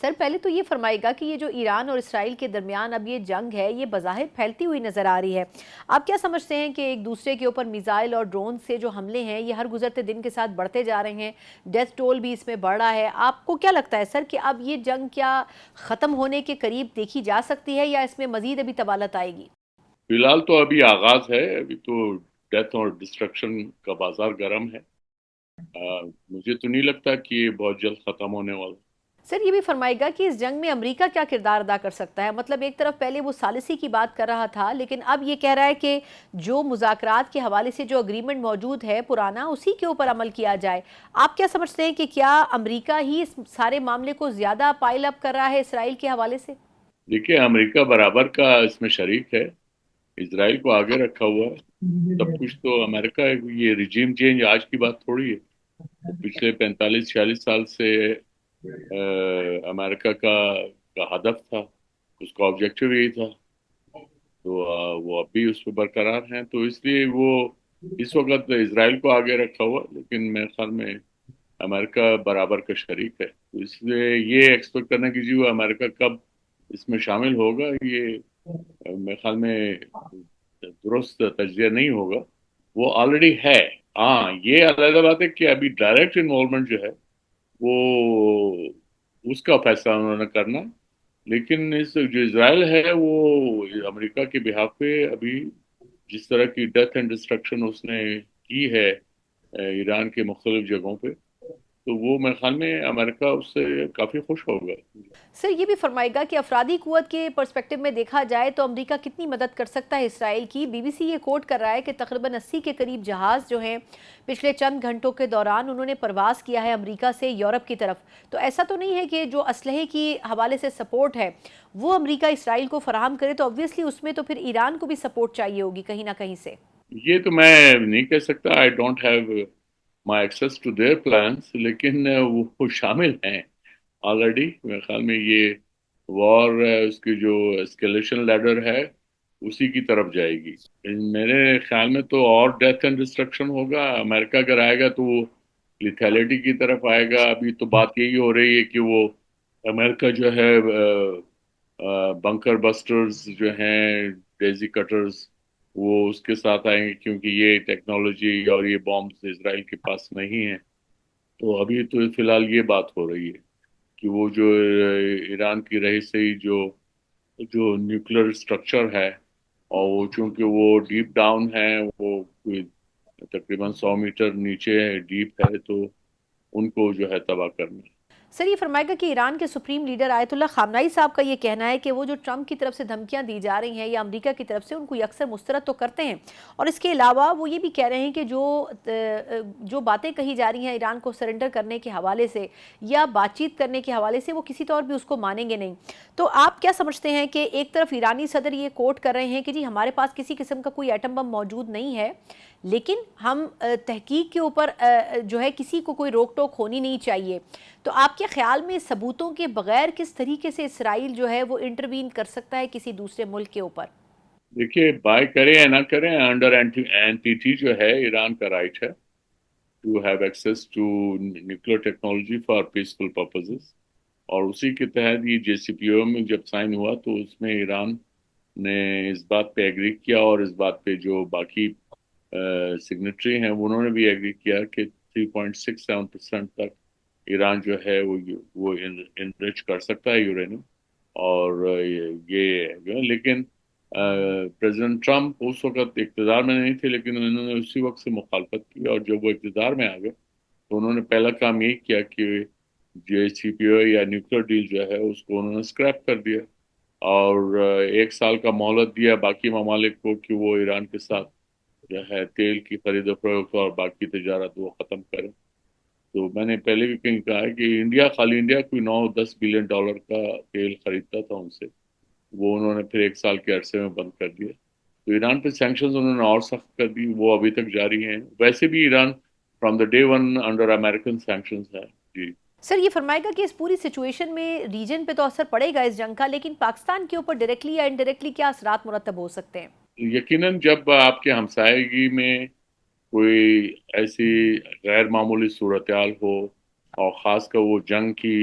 سر پہلے تو یہ فرمائے گا کہ یہ جو ایران اور اسرائیل کے درمیان اب یہ جنگ ہے یہ بظاہر پھیلتی ہوئی نظر آ رہی ہے، آپ کیا سمجھتے ہیں کہ ایک دوسرے کے اوپر میزائل اور ڈرون سے جو حملے ہیں یہ ہر گزرتے دن کے ساتھ بڑھتے جا رہے ہیں، ڈیتھ ٹول بھی اس میں بڑھ رہا ہے، آپ کو کیا لگتا ہے سر کہ اب یہ جنگ کیا ختم ہونے کے قریب دیکھی جا سکتی ہے یا اس میں مزید ابھی طوالت آئے گی؟ فی الحال تو ابھی آغاز ہے، ابھی تو ڈیتھ اور ڈسٹرکشن کا بازار گرم ہے۔ مجھے تو نہیں لگتا کہ یہ بہت جلد ختم ہونے والا۔ سر یہ بھی فرمائے گا کہ اس جنگ میں امریکہ کیا کردار ادا کر سکتا ہے؟ مطلب ایک طرف پہلے وہ ثالثی کی بات کر رہا تھا لیکن اب یہ کہہ رہا ہے کہ جو مذاکرات کے حوالے سے جو اگریمنٹ موجود ہے پرانا اسی کے اوپر عمل کیا جائے، آپ کیا سمجھتے ہیں کہ کیا امریکہ ہی اس سارے معاملے کو زیادہ پائل اپ کر رہا ہے اسرائیل کے حوالے سے؟ دیکھیے، امریکہ برابر کا اس میں شریک ہے، اسرائیل کو آگے رکھا ہوا ہے سب کچھ۔ تو امریکہ یہ رجیم چینج آج کی بات تھوڑی ہے، وہ پچھلے 45-46 سال سے امریکہ کا ہدف تھا، اس کا آبجیکٹو یہی تھا۔ تو وہ اب بھی اس پہ برقرار ہیں، تو اس لیے وہ اس وقت اسرائیل کو آگے رکھا ہوا، لیکن میرے خیال میں امریکہ برابر کا شریک ہے، تو اس لیے یہ ایکسپیکٹ کرنا کہ جی وہ امریکہ کب اس میں شامل ہوگا، یہ میرے خیال میں درست تجزیہ نہیں ہوگا۔ وہ آلریڈی ہے۔ ہاں، یہ علیحدہ بات ہے کہ ابھی ڈائریکٹ انوالومنٹ جو ہے وہ اس کا فیصلہ انہوں نے کرنا، لیکن اس جو اسرائیل ہے وہ امریکہ کے بہاف پہ ابھی جس طرح کی ڈیتھ اینڈ ڈسٹرکشن اس نے کی ہے ایران کے مختلف جگہوں پہ، تو وہ میرے خیال میں امریکہ اس سے کافی خوش ہوگا۔ سر یہ بھی فرمائے گا کہ افرادی قوت کے پرسپیکٹو میں دیکھا جائے تو امریکہ کتنی مدد کر سکتا ہے اسرائیل کی؟ بی بی سی یہ کوٹ کر رہا ہے کہ تقریباً 80 کے قریب جہاز جو ہیں پچھلے چند گھنٹوں کے دوران انہوں نے پرواز کیا ہے امریکہ سے یورپ کی طرف، تو ایسا تو نہیں ہے کہ جو اسلحے کی حوالے سے سپورٹ ہے وہ امریکہ اسرائیل کو فراہم کرے، تو obviously اس میں تو پھر ایران کو بھی سپورٹ چاہیے ہوگی کہیں نہ کہیں سے۔ یہ تو میں نہیں کہہ سکتا، I don't have my access to their plans, لیکن وہ شامل ہیں آلریڈی۔ میرے خیال میں یہ وار اس کی جو اسکیلیشن لیڈر ہے اسی کی طرف جائے گی۔ میرے خیال میں تو اور ڈیتھ اینڈ ڈسٹرکشن ہوگا، امریکہ اگر آئے گا تو وہ لیتھیلٹی کی طرف آئے گا۔ ابھی تو بات یہی ہو رہی ہے کہ وہ امریکہ جو ہے بنکر بسٹرز جو ہیں، ڈیزی کٹرز، وہ اس کے ساتھ آئیں گے کیونکہ یہ ٹیکنالوجی اور یہ بامبز اسرائیل کے پاس نہیں ہیں۔ تو ابھی تو فی الحال یہ بات ہو رہی ہے کہ وہ جو ایران کی رہی سہی جو نیوکلیر اسٹرکچر ہے، اور وہ چونکہ وہ ڈیپ ڈاؤن ہے، وہ کوئی تقریباً 100 میٹر نیچے ڈیپ ہے، تو ان کو جو ہے تباہ کرنا ہے۔ سر یہ فرمائے گا کہ ایران کے سپریم لیڈر آیت اللہ خامنائی صاحب کا یہ کہنا ہے کہ وہ جو ٹرمپ کی طرف سے دھمکیاں دی جا رہی ہیں یا امریکہ کی طرف سے ان کو یکسر مسترد تو کرتے ہیں، اور اس کے علاوہ وہ یہ بھی کہہ رہے ہیں کہ جو باتیں کہی جا رہی ہیں ایران کو سرنڈر کرنے کے حوالے سے یا بات چیت کرنے کے حوالے سے وہ کسی طور بھی اس کو مانیں گے نہیں، تو آپ کیا سمجھتے ہیں کہ ایک طرف ایرانی صدر یہ کوٹ کر رہے ہیں کہ جی ہمارے پاس کسی قسم کا کوئی ایٹم بم موجود نہیں ہے لیکن ہم تحقیق کے اوپر جو ہے کسی کو کوئی روک ٹوک ہونی نہیں چاہیے، تو آپ کے خیال میں ثبوتوں کے بغیر کس طریقے سے اسرائیل جو ہے وہ انٹروین کر سکتا ہے کسی دوسرے ملک کے اوپر؟ دیکھیے، بائی کریں یا نہ کریں، انڈر این پی ٹی جو ہے ایران کا رائٹ ہے to have access to nuclear technology for peaceful purposes, اور اسی کے تحت یہ جے سی پی او میں جب سائن ہوا تو اس میں ایران نے اس بات پہ ایگری کیا، اور اس بات پہ جو باقی سگنیٹری ہیں انہوں نے بھی ایگری کیا کہ 3.67% تک ایران جو ہے وہ انرچ کر سکتا ہے یورینیم، اور یہ لیکن پریزیڈنٹ ٹرمپ اس وقت اقتدار میں نہیں تھے، لیکن انہوں نے اسی وقت سے مخالفت کی، اور جب وہ اقتدار میں آ گئے تو انہوں نے پہلا کام یہ کیا کہ جے سی پی او یا نیوکلیر ڈیل جو ہے اس کو انہوں نے اسکریپ کر دیا، اور 1 سال کا مہلت دیا باقی ممالک کو کہ وہ ایران کے ساتھ جو ہے تیل کی خرید و فروخت اور باقی تجارت وہ ختم کریں۔ تو میں نے پہلے بھی کہیں کہا ہے کہ خالی انڈیا کوئی 9-10 بلین ڈالر کا تیل خریدتا تھا ان سے، وہ انہوں نے پھر 1 سال کے عرصے میں بند کر دیا۔ تو ایران پہ سینکشنز انہوں نے اور سخت کر دی، وہ ابھی تک جاری ہیں، ویسے بھی Iran from the day one under American sanctions ہے۔ جی، سر یہ فرمائے گا کہ اس پوری سچویشن میں ریجن پہ تو اثر پڑے گا اس جنگ کا، لیکن پاکستان کے اوپر ڈائریکٹلی یا انڈائریکٹلی کیا اثرات مرتب ہو سکتے ہیں؟ یقیناً جب آپ کے ہمسائیگی میں کوئی ایسی غیر معمولی صورتحال ہو، اور خاص کر وہ جنگ کی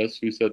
10%